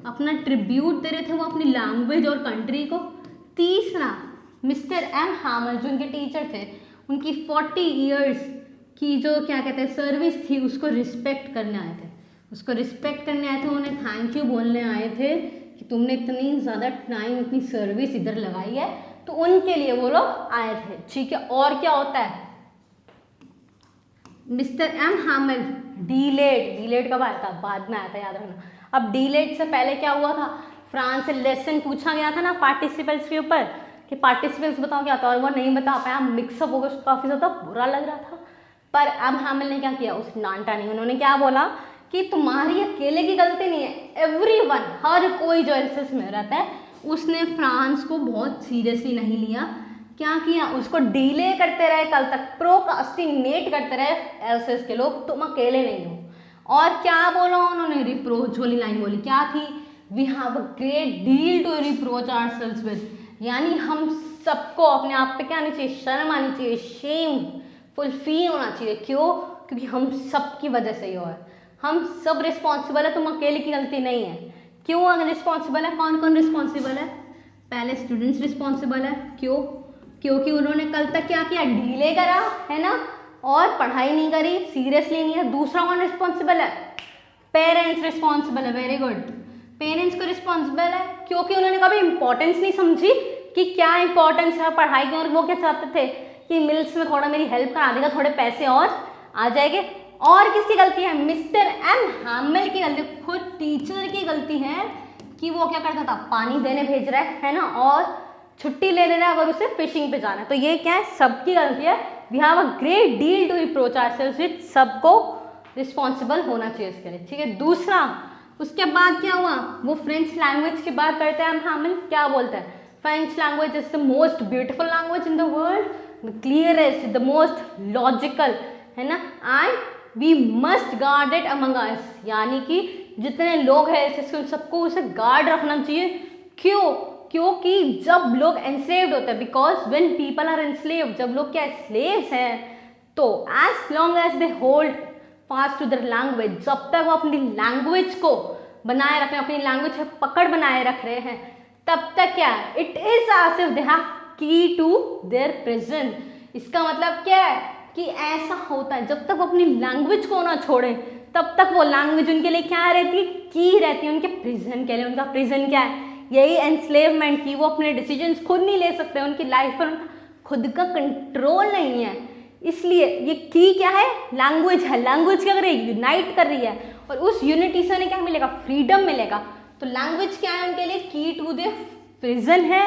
अपना ट्रिब्यूट दे रहे थे वो अपनी लैंग्वेज और कंट्री को, तीसरा मिस्टर एम हैमल जो उनके टीचर थे, उनकी 40 ईयर्स की जो क्या कहते हैं सर्विस थी उसको रिस्पेक्ट करने आए थे, उसको रिस्पेक्ट करने आए थे, उन्हें थैंक यू बोलने आए थे कि तुमने इतनी ज़्यादा टाइम इतनी सर्विस इधर लगाई है, तो उनके लिए वो लोग आए थे, ठीक है। और क्या होता है, मिस्टर एम हैमल डीलेड कब आया था, बाद में आया था, याद रखना। अब डीलेड से पहले क्या हुआ था, फ्रांस से लेसन पूछा गया था ना पार्टिसिपल्स के ऊपर कि पार्टिसिपल्स बताओ क्या था, और वो नहीं बता पाया, मिक्सअप हो गया, उसको काफ़ी ज़्यादा बुरा लग रहा था। पर एम हैमल ने क्या किया, उसने डांटा नहीं, उन्होंने क्या बोला कि तुम्हारी अकेले की गलती नहीं है, एवरीवन, हर कोई जो एल्सेस में रहता है उसने फ्रांस को बहुत सीरियसली नहीं लिया। क्या किया, उसको डिले करते रहे, कल तक प्रोकास्टिनेट करते रहे एल्सेस के लोग, तुम अकेले नहीं हो। और क्या बोला उन्होंने, रिप्रोच वाली लाइन बोली, क्या थी, we have a great deal to reproach ourselves with, यानी हम सबको अपने आप पे क्या आनी चाहिए, शर्म आनी चाहिए, शेम फुल फील होना चाहिए। क्यों, क्योंकि हम सब की वजह से ही हुआ है, हम सब रिस्पॉन्सिबल है, तुम अकेले की गलती नहीं है। क्यों रिस्पॉन्सिबल है, कौन कौन रिस्पॉन्सिबल है, पहले स्टूडेंट्स रिस्पॉन्सिबल है, क्यों, क्योंकि उन्होंने कल तक क्या किया, डिले करा है ना, और पढ़ाई नहीं करी, सीरियसली नहीं है। दूसरा कौन रिस्पॉन्सिबल है, पेरेंट्स रिस्पॉन्सिबल है, वेरी गुड, पेरेंट्स को रिस्पॉन्सिबल है, क्योंकि उन्होंने कभी इंपॉर्टेंस नहीं समझी कि क्या इंपॉर्टेंस है पढ़ाई की, और वो क्या चाहते थे कि मिल्स में थोड़ा मेरी हेल्प करा देगा, थोड़े पैसे और आ जाएंगे। और किसकी गलती है, मिस्टर एम हैमल की गलती, खुद टीचर की गलती है कि वो क्या करता था, पानी देने भेज रहा है ना, और छुट्टी ले लेना अगर उसे फिशिंग पे जाना है। तो ये क्या है, सबकी गलती है। We have a great deal to reproach ourselves with, सबको रिस्पॉन्सिबल होना चाहिए इसके लिए, ठीक है। दूसरा, उसके बाद क्या हुआ, वो फ्रेंच लैंग्वेज की बात करते हैं, हम हैमल क्या बोलते हैं, French language is the most beautiful language in the world, the clearest, the most logical, है ना, and we must guard it among us, यानी कि जितने लोग हैं सबको उसे गार्ड रखना चाहिए। क्यों, क्योंकि जब लोग एंस्लेव्ड होते हैं, because when people are enslaved, जब लोग क्या स्लेव्स हैं, तो as long as they hold fast to their language, जब तक वो अपनी लैंग्वेज को बनाए रख रहे हैं, अपनी लैंग्वेज पे पकड़ बनाए रख रहे हैं, तब तक क्या, it is as if they have key to their prison. इसका मतलब क्या है कि ऐसा होता है, जब तक वो अपनी लैंग्वेज को ना छोड़े तब तक वो लैंग्वेज उनके लिए क्या रहती है, की रहती है, उनके प्रिजन के लिए। उनका प्रिजन क्या है, यही एनस्लेवमेंट की, वो अपने डिसीजंस खुद नहीं ले सकते, उनकी लाइफ पर उनका खुद का कंट्रोल नहीं है। इसलिए ये की क्या है, लैंग्वेज है। लैंग्वेज क्या कर रही है, यूनाइट कर रही है, और उस यूनिटी से उन्हें क्या मिलेगा, फ्रीडम मिलेगा। तो लैंग्वेज क्या है उनके लिए, की टू द प्रिजन है।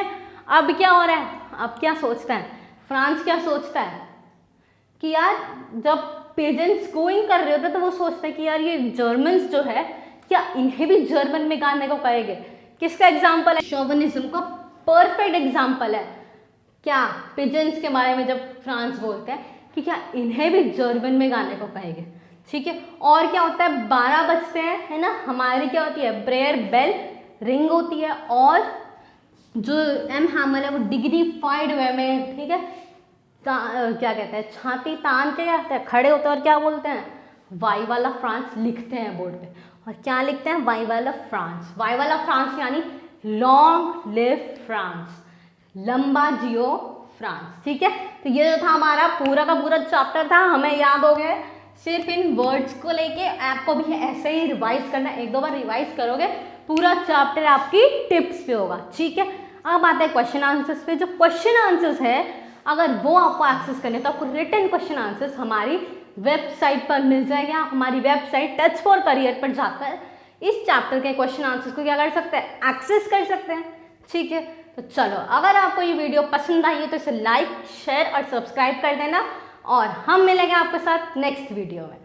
अब क्या हो रहा है, अब क्या सोचता है फ्रांस, क्या सोचता है कि यार जब पेजेंट्स गोइंग कर रहे होते तो वो सोचता है कि यार ये जर्मन्स जो है, क्या इन्हें भी जर्मन में गाने को कहेंगे। किसका एग्जाम्पल है, शोविनिज्म का परफेक्ट एग्जाम्पल है। क्या पिजेंट्स के बारे में जब फ्रांस बोलते हैं कि क्या इन्हें भी जर्मन में गाने को कहेंगे, ठीक है। और क्या होता है, 12 बजते हैं, है ना, हमारी क्या होती है, प्रेयर बेल रिंग होती है, और जो एम हैमल है वो डिग्निफाइड वे में, ठीक है, क्या कहते हैं, छाती तान के क्या खड़े होते हैं और क्या बोलते हैं, वाई वाला फ्रांस लिखते हैं बोर्ड पे। और क्या लिखते हैं, वाई वाला फ्रांस। वाई वाला फ्रांस यानी लॉन्ग लिव फ्रांस, लंबा जियो फ्रांस, ठीक है। तो ये जो था हमारा पूरा का पूरा चैप्टर था, हमें याद हो गया सिर्फ इन वर्ड्स को लेके आपको भी ऐसे ही रिवाइज करना, एक 2 बार रिवाइज करोगे पूरा चैप्टर आपकी टिप्स पे होगा, ठीक है। अब आते हैं क्वेश्चन आंसर्स पे। जो क्वेश्चन आंसर्स है अगर वो आपको एक्सेस करने तो आपको रिटन क्वेश्चन आंसर्स हमारी वेबसाइट पर मिल जाएगा। हमारी वेबसाइट टच फॉर करियर पर जाकर इस चैप्टर के क्वेश्चन आंसर्स को क्या कर सकते हैं, एक्सेस कर सकते हैं, ठीक है। तो चलो, अगर आपको ये वीडियो पसंद आई है तो इसे लाइक, शेयर और सब्सक्राइब कर देना और हम मिलेंगे आपके साथ नेक्स्ट वीडियो में।